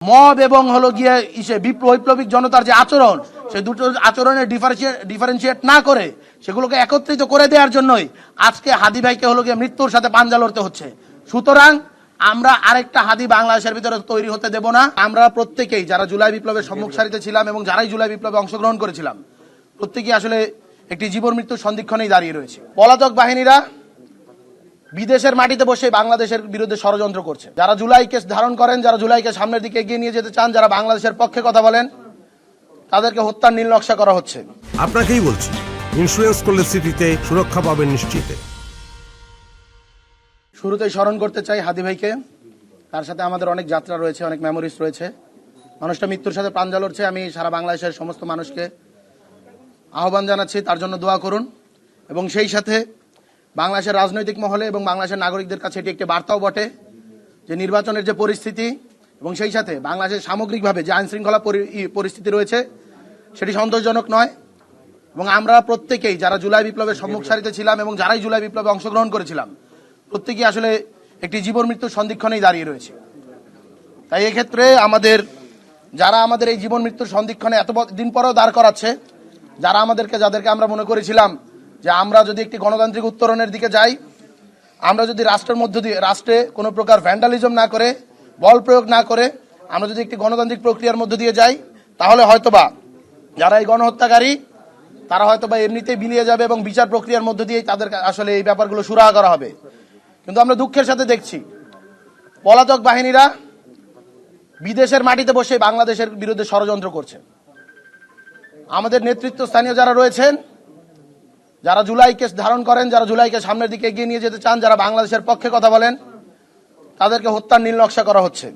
Mob এবং হলো গিয়ে বৈপ্লবিক জনতার যে আচরণ, সেই দুটো আচরণের ডিফারেন্সিয়েট না করে সেগুলোকে একত্রিত করে দেওয়ার জন্যই আজকে হাদি ভাইকে হলো গিয়ে মৃত্যুর সাথে পাঞ্জা লড়তে হচ্ছে। সুতরাং আমরা আরেকটা হাদি বাংলাদেশের ভিতরে তৈরি হতে দেব না। আমরা প্রত্যেকেই যারা জুলাই বিপ্লবের সম্মুখ সারিতে ছিলাম এবং যারাই জুলাই বিপ্লবে অংশগ্রহণ করেছিলাম, প্রত্যেকেই আসলে একটি জীবন মৃত্যুর সন্ধিক্ষণেই দাঁড়িয়ে রয়েছে। পলাতক বাহিনীরা বিদেশের মাটিতে বসে বাংলাদেশের বিরুদ্ধে ষড়যন্ত্র করছে। যারা জুলাইকে ধারণ করেন, যারা জুলাইকে সামনের দিকে এগিয়ে নিয়ে যেতে চান, যারা বাংলাদেশের পক্ষে কথা বলেন, তাদেরকে হত্যার নীল নকশা করা হচ্ছে। আপনাকেই বলছি, ইন্স্যুরেন্স করলে সিটিতে সুরক্ষা পাবেন নিশ্চিতে। শুরুতেই স্মরণ করতে চাই হাদি ভাইকে। তার সাথে আমাদের অনেক যাত্রা রয়েছে, অনেক মেমোরিজ রয়েছে। মানুষটা মৃত্যুর সাথে পাঞ্জা লড়ছে। আমি সারা বাংলাদেশের সমস্ত মানুষকে আহ্বান জানাচ্ছি তার জন্য দোয়া করুন, এবং সেই সাথে বাংলাদেশের রাজনৈতিক মহলে এবং বাংলাদেশের নাগরিকদের কাছে এটি একটি বার্তাও বটে যে নির্বাচনের যে পরিস্থিতি এবং সেই সাথে বাংলাদেশের সামগ্রিকভাবে যে আইনশৃঙ্খলা পরিস্থিতি রয়েছে সেটি সন্তোষজনক নয়। এবং আমরা প্রত্যেকেই যারা জুলাই বিপ্লবের সম্মুখ সারিতে ছিলাম এবং যারাই জুলাই বিপ্লবে অংশগ্রহণ করেছিলাম, প্রত্যেকেই আসলে একটি জীবন মৃত্যুর সন্ধিক্ষণেই দাঁড়িয়ে রয়েছে। তাই এক্ষেত্রে যারা আমাদের এই জীবন মৃত্যুর সন্ধিক্ষণে এত দিন পরেও দাঁড় করাচ্ছে, যাদেরকে আমরা মনে করেছিলাম যে আমরা যদি একটি গণতান্ত্রিক উত্তরণের দিকে যাই, আমরা যদি রাষ্ট্রে কোনো প্রকার ভ্যান্ডালিজম না করে, বল প্রয়োগ না করে আমরা যদি একটি গণতান্ত্রিক প্রক্রিয়ার মধ্য দিয়ে যাই, তাহলে হয়তোবা যারা এই গণহত্যাকারী তারা হয়তোবা এমনিতেই বিলিয়ে যাবে এবং বিচার প্রক্রিয়ার মধ্য দিয়েই তাদের আসলে এই ব্যাপারগুলো সুরাহা করা হবে। কিন্তু আমরা দুঃখের সাথে দেখছি পলাতক বাহিনীরা বিদেশের মাটিতে বসে বাংলাদেশের বিরুদ্ধে ষড়যন্ত্র করছে। আমাদের নেতৃত্বস্থানীয় যারা রয়েছেন, যারা জুলাইকে ধারণ করেন, যারা জুলাইকে সামনের দিকে এগিয়ে নিয়ে যেতে চান, যারা বাংলাদেশের পক্ষে কথা বলেন, তাদেরকে হত্যার নীল নকশা করা হচ্ছে।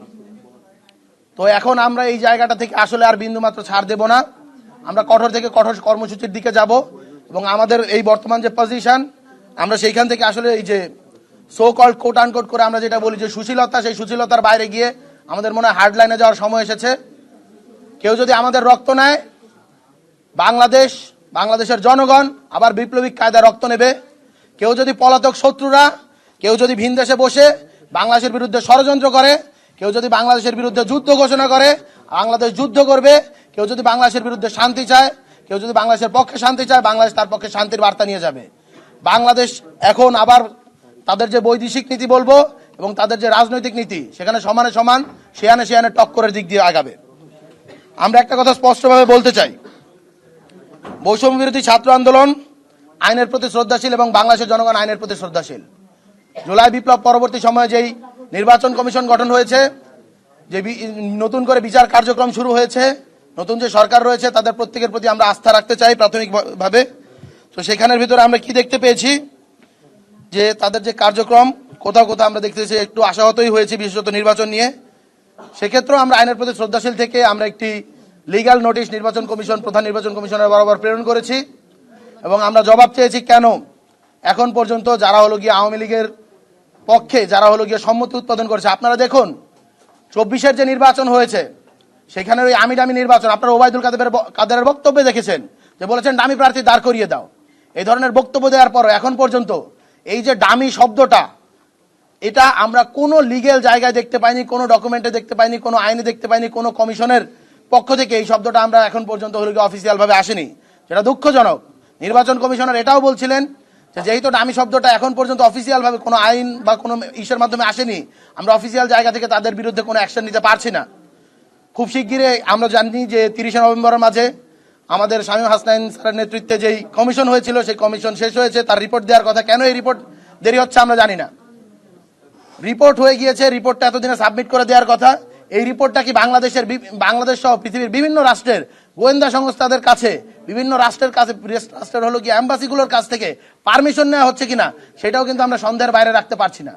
তো এখন আমরা এই জায়গাটা থেকে আসলে আর বিন্দুমাত্র ছাড় দেব না। আমরা কঠোর থেকে কঠোর কর্মসূচির দিকে যাব এবং আমাদের এই বর্তমান যে পজিশন, আমরা সেইখান থেকে আসলে এই যে সো কল্ড কোট আনকোট করে আমরা যেটা বলি যে সুশীলতা, সেই সুশীলতার বাইরে গিয়ে আমাদের মনে হয় হার্ড লাইনে যাওয়ার সময় এসেছে। কেউ যদি আমাদের রক্ত নেয়, বাংলাদেশের জনগণ আবার বিপ্লবিক কায়দায় রক্ত নেবে। কেউ যদি পলাতক শত্রুরা, কেউ যদি ভিন দেশে বসে বাংলাদেশের বিরুদ্ধে ষড়যন্ত্র করে, কেউ যদি বাংলাদেশের বিরুদ্ধে যুদ্ধ ঘোষণা করে, বাংলাদেশ যুদ্ধ করবে। কেউ যদি বাংলাদেশের বিরুদ্ধে শান্তি চায়, কেউ যদি বাংলাদেশের পক্ষে শান্তি চায়, বাংলাদেশ তার পক্ষে শান্তির বার্তা নিয়ে যাবে। বাংলাদেশ এখন আবার তাদের যে বৈদেশিক নীতি বলবো এবং তাদের যে রাজনৈতিক নীতি, সেখানে সমানে সমান শেয়ানে টক্করের দিক দিয়ে আগাবে। আমরা একটা কথা স্পষ্টভাবে বলতে চাই, বৈষম্য বিরোধী ছাত্র আন্দোলন আইনের প্রতি শ্রদ্ধাশীল এবং বাংলাদেশের জনগণ আইনের প্রতি শ্রদ্ধাশীল। জুলাই বিপ্লব পরবর্তী সময়ে যেই নির্বাচন কমিশন গঠন হয়েছে, যে নতুন করে বিচার কার্যক্রম শুরু হয়েছে, নতুন যে সরকার রয়েছে তাদের প্রত্যেকের প্রতি আমরা আস্থা রাখতে চাই প্রাথমিকভাবে। তো সেখানের ভিতরে আমরা কি দেখতে পেয়েছি যে তাদের যে কার্যক্রম কোথাও কোথাও আমরা দেখতেছি একটু আশাহতই হয়েছি, বিশেষত নির্বাচন নিয়ে। সেক্ষেত্রেও আমরা আইনের প্রতি শ্রদ্ধাশীল থেকে আমরা একটি লিগ্যাল নোটিশ প্রধান নির্বাচন কমিশনের বরাবর প্রেরণ করেছি এবং আমরা জবাব চেয়েছি কেন এখন পর্যন্ত যারা হলো গিয়ে আওয়ামী লীগের পক্ষে, যারা হলো গিয়ে সম্মতি উৎপাদন করেছে। আপনারা দেখুন 24-এর যে নির্বাচন হয়েছে সেখানে ওই আমি ডামি নির্বাচন, আপনারা ওবায়দুল কাদেরের বক্তব্যে দেখেছেন যে বলেছেন ডামি প্রার্থী দাঁড় করিয়ে দাও। এই ধরনের বক্তব্য দেওয়ার পর এখন পর্যন্ত এই যে ডামি শব্দটা, এটা আমরা কোনো লিগ্যাল জায়গায় দেখতে পাইনি, কোনো ডকুমেন্টে দেখতে পাইনি, কোনো আইনে দেখতে পাইনি, কোনো কমিশনের পক্ষ থেকে এই শব্দটা আমরা এখন পর্যন্ত হলো গিয়ে অফিসিয়াল ভাবে আসেনি, যেটা দুঃখজনক। নির্বাচন কমিশনার এটাও বলছিলেন যে যেহেতু ডামি শব্দটা এখন পর্যন্ত অফিসিয়াল ভাবে কোনো আইন বা কোনো ইস্যুর মাধ্যমে আসেনি, আমরা অফিসিয়াল জায়গা থেকে তাদের বিরুদ্ধে কোনো অ্যাকশন নিতে পারছি না। খুব শিগগিরই আমরা জানি যে 30 নভেম্বরের মাঝে আমাদের শামীম হাসনাইন স্যারের নেতৃত্বে যেই কমিশন হয়েছিল, সেই কমিশন শেষ হয়েছে, তার রিপোর্ট দেওয়ার কথা। কেন এই রিপোর্ট দেরি হচ্ছে আমরা জানি না। রিপোর্ট হয়ে গিয়েছে, রিপোর্টটা এতদিনে সাবমিট করে দেওয়ার কথা। এই রিপোর্টটা কি বাংলাদেশ সহ পৃথিবীর বিভিন্ন রাষ্ট্রের গোয়েন্দা সংস্থাদের কাছে, বিভিন্ন রাষ্ট্রের হলো কি এম্বাসিগুলোর কাছ থেকে পারমিশন নেওয়া হচ্ছে কিনা, সেটাও কিন্তু আমরা সন্দেহের বাইরে রাখতে পারছি না।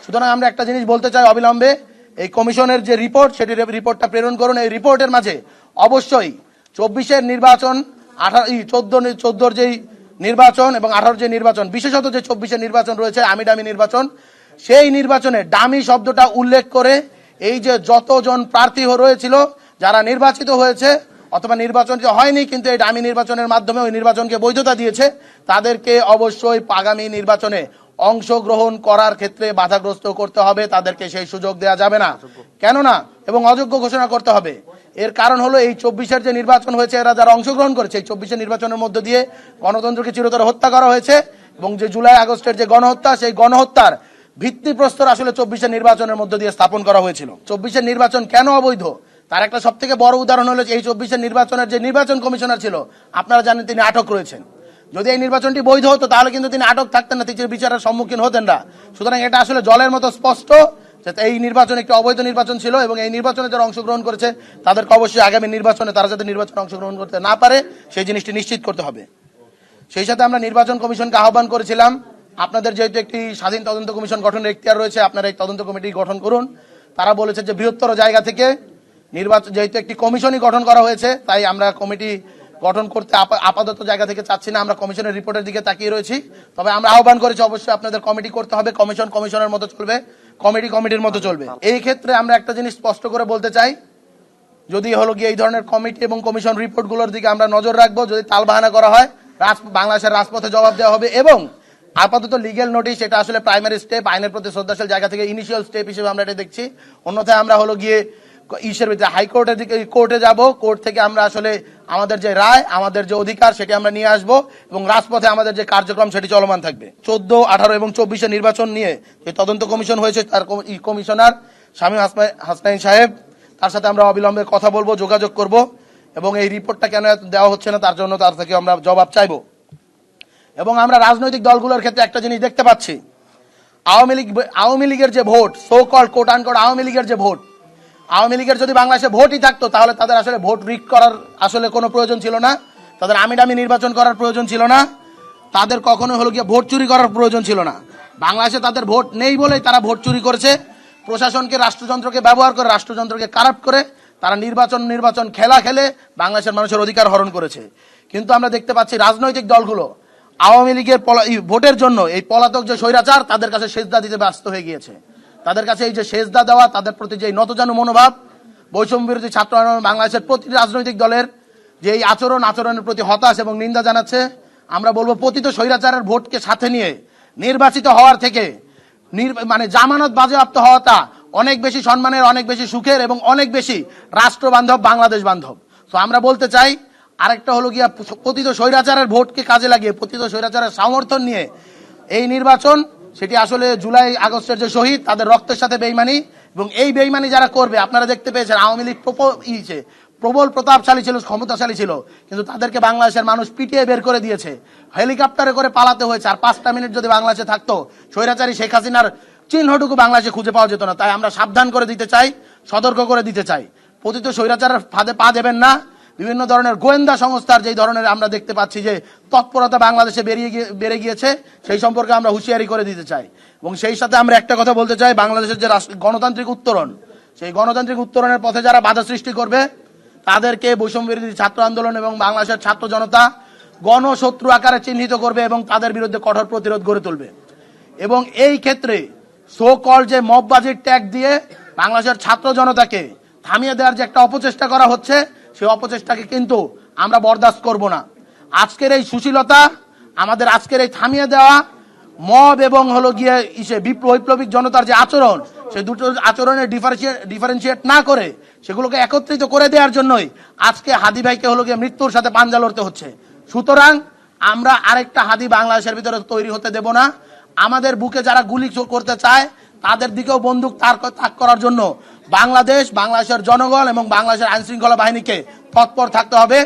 সুতরাং আমরা একটা জিনিস বলতে চাই, অবিলম্বে এই কমিশনের যে রিপোর্ট, সেটি রিপোর্টটা প্রেরণ করুন। এই রিপোর্টের মাঝে অবশ্যই 24-এর নির্বাচন, 14 যেই নির্বাচন এবং 18 যে নির্বাচন, বিশেষত যে 24-এর নির্বাচন রয়েছে আমি ডামি নির্বাচন, সেই নির্বাচনে ডামি শব্দটা উল্লেখ করে এই যে যতজন প্রার্থী রয়েছিল, যারা নির্বাচিত হয়েছে অথবা নির্বাচন যে হয়নি কিন্তু এই ডামি নির্বাচনের মাধ্যমে ওই নির্বাচনকে বৈধতা দিয়েছে, তাদেরকে অবশ্যই আগামী নির্বাচনে অংশগ্রহণ করার ক্ষেত্রে বাধাগ্রস্ত করতে হবে, তাদেরকে সেই সুযোগ দেওয়া যাবে না, কেননা এবং অযোগ্য ঘোষণা করতে হবে। এর কারণ হলো এই 24-এর যে নির্বাচন হয়েছে, এরা যারা অংশগ্রহণ করেছে এই 24-এর নির্বাচনের মধ্য দিয়ে গণতন্ত্রকে চিরতরে হত্যা করা হয়েছে, এবং যে জুলাই আগস্টের যে গণহত্যা, সেই গণহত্যার ভিত্তিপ্রস্তর আসলে 24-এর নির্বাচনের মধ্য দিয়ে স্থাপন করা হয়েছিল। 24-এর নির্বাচন কেন অবৈধ তার একটা সব থেকে বড় উদাহরণ হলো এই 24-এর নির্বাচনের যে নির্বাচন কমিশনার ছিল, আপনারা জানেন তিনি আটক রয়েছেন। যদি এই নির্বাচনটি বৈধ হতো তাহলে কিন্তু তিনি আটক থাকতেন না, তিনি বিচারের সম্মুখীন হতেন না। সুতরাং এটা আসলে জলের মতো স্পষ্ট যে এই নির্বাচন একটি অবৈধ নির্বাচন ছিল, এবং এই নির্বাচনে যারা অংশগ্রহণ করেছে তাদেরকে অবশ্যই আগামী নির্বাচনে তারা যাতে নির্বাচনে অংশগ্রহণ করতে না পারে সেই জিনিসটি নিশ্চিত করতে হবে। সেই সাথে আমরা নির্বাচন কমিশনকে আহ্বান করেছিলাম, আপনাদের যেহেতু একটি স্বাধীন তদন্ত কমিশন গঠনের এখতিয়ার রয়েছে, আপনারা এই তদন্ত কমিটি গঠন করুন। তারা বলেছে যে বৃহত্তর জায়গা থেকে নির্বাচন, যেহেতু একটি কমিশনই গঠন করা হয়েছে, তাই আমরা কমিটি গঠন করতে আপাতত জায়গা থেকে চাচ্ছি না, আমরা কমিশনের রিপোর্টের দিকে তাকিয়ে রয়েছি। তবে আমরা আহ্বান করেছি অবশ্যই আপনাদের কমিটি করতে হবে, কমিশন কমিশনের মতো চলবে, কমিটি কমিটির মতো চলবে। এই ক্ষেত্রে আমরা একটা জিনিস স্পষ্ট করে বলতে চাই, যদি হলো গিয়ে এই ধরনের কমিটি এবং কমিশন রিপোর্টগুলোর দিকে আমরা নজর রাখবো, যদি তালবাহানা করা হয় বাংলাদেশের রাজপথে জবাব দেওয়া হবে। এবং আপাতত লিগ্যাল নোটিশ এটা আসলে প্রাইমারি স্টেপ, আইনের প্রতি শ্রদ্ধাশীল জায়গা থেকে ইনিশিয়াল স্টেপ হিসেবে আমরা এটা দেখছি। অন্যথায় আমরা হলো গিয়ে ইসের ভিতরে হাইকোর্টের দিকে, কোর্টে যাব, কোর্ট থেকে আমরা আসলে আমাদের যে রায়, আমাদের যে অধিকার সেটি আমরা নিয়ে আসব, এবং রাজপথে আমাদের যে কার্যক্রম সেটি চলমান থাকবে। 14, 18 এবং 24-এর নির্বাচন নিয়ে যে তদন্ত কমিশন হয়েছে, তার কমিশনার শামীম হাসনাইন সাহেব, তার সাথে আমরা অবিলম্বে কথা বলবো, যোগাযোগ করব, এবং এই রিপোর্টটা কেন দেওয়া হচ্ছে না তার জন্য তার থেকে আমরা জবাব চাইব। এবং আমরা রাজনৈতিক দলগুলোর ক্ষেত্রে একটা জিনিস দেখতে পাচ্ছি, আওয়ামী লীগের যে ভোট, so called quote unquote Awami লীগের যে ভোট, আওয়ামী লীগের যদি বাংলাদেশে ভোটই থাকতো তাহলে তাদের আসলে ভোট রিগ করার আসলে কোনো প্রয়োজন ছিল না, তাদের আমিডামি নির্বাচন করার প্রয়োজন ছিল না, তাদের কখনো হলো গিয়ে ভোট চুরি করার প্রয়োজন ছিল না। বাংলাদেশে তাদের ভোট নেই বলেই তারা ভোট চুরি করেছে, প্রশাসনকে, রাষ্ট্রযন্ত্রকে ব্যবহার করে, রাষ্ট্রযন্ত্রকে কারাপ্ট করে তারা নির্বাচন খেলা খেলে বাংলাদেশের মানুষের অধিকার হরণ করেছে। কিন্তু আমরা দেখতে পাচ্ছি রাজনৈতিক দলগুলো আওয়ামী লীগের ভোটের জন্য এই পলাতক যে স্বৈরাচার, তাদের কাছে সেজদা দিতে ব্যস্ত হয়ে গিয়েছে। তাদের কাছে এই যে সেজদা দেওয়া, তাদের প্রতি যে নতজানু মনোভাব, বৈষম্য বিরোধী ছাত্র আন্দোলন বাংলাদেশের প্রতিটি রাজনৈতিক দলের যে এই আচরণের প্রতি হতাশ এবং নিন্দা জানাচ্ছে। আমরা বলবো পতিত স্বৈরাচারের ভোটকে সাথে নিয়ে নির্বাচিত হওয়ার থেকে মানে জামানত বাজেয়াপ্ত হওয়াটা অনেক বেশি সম্মানের, অনেক বেশি সুখের, এবং অনেক বেশি রাষ্ট্র বান্ধব, বাংলাদেশ বান্ধব। তো আমরা বলতে চাই, আরেকটা হলো গিয়া পতিত স্বৈরাচারের ভোটকে কাজে লাগিয়ে, পতিত স্বৈরাচারের সমর্থন নিয়ে এই নির্বাচন, সেটি আসলে জুলাই আগস্টের যে শহীদ তাদের রক্তের সাথে বেইমানি, এবং এই বেইমানি যারা করবে, আপনারা দেখতে পেয়েছেন আওয়ামী লীগ প্রবল প্রতাপশালী ছিল, ক্ষমতাশালী ছিল, কিন্তু তাদেরকে বাংলাদেশের মানুষ পিটিয়ে বের করে দিয়েছে, হেলিকপ্টারে করে পালাতে হয়েছে। আর 5টা মিনিট যদি বাংলাদেশে থাকতো, স্বৈরাচারী শেখ হাসিনার চিহ্নটুকু বাংলাদেশে খুঁজে পাওয়া যেত না। তাই আমরা সাবধান করে দিতে চাই, সতর্ক করে দিতে চাই, পতিত স্বৈরাচারের ফাঁদে পা দেবেন না। বিভিন্ন ধরনের গোয়েন্দা সংস্থার যেই ধরনের আমরা দেখতে পাচ্ছি যে তৎপরতা বাংলাদেশে বেড়ে গিয়েছে, সেই সম্পর্কে আমরা হুঁশিয়ারি করে দিতে চাই। এবং সেই সাথে আমরা একটা কথা বলতে চাই, বাংলাদেশের যে গণতান্ত্রিক উত্তরণ, সেই গণতান্ত্রিক উত্তরণের পথে যারা বাধা সৃষ্টি করবে তাদেরকে বৈষম্য বিরোধী ছাত্র আন্দোলন এবং বাংলাদেশের ছাত্র জনতা গণশত্রু আকারে চিহ্নিত করবে এবং তাদের বিরুদ্ধে কঠোর প্রতিরোধ গড়ে তুলবে। এবং এই ক্ষেত্রে সো কল যে মববাজির ট্যাগ দিয়ে বাংলাদেশের ছাত্র জনতাকে থামিয়ে দেওয়ার যে একটা অপচেষ্টা করা হচ্ছে, সেই অপচেষ্টাকে কিন্তু আমরা বরদাস্ত করব না। আজকের এই সুশীলতা, আমাদের আজকের এই থামিয়ে দেওয়া মব এবং হলো গিয়ে বৈপ্লবিক জনতার যে আচরণ, সেই দুটো আচরণের ডিফারেন্সিয়েট না করে সেগুলোকে একত্রিত করে দেওয়ার জন্যই আজকে হাদি ভাইকে হলো গিয়ে মৃত্যুর সাথে পাঞ্জা লড়তে হচ্ছে। সুতরাং আমরা আরেকটা হাদি বাংলাদেশের ভিতরে তৈরি হতে দেব না। আমাদের বুকে যারা গুলি করতে চায় তাদের দিকেও বন্দুক তাক করার জন্য বাংলাদেশের জনগণ এবং বাংলাদেশের আইনশৃঙ্খলা বাহিনীকে তৎপর থাকতে হবে।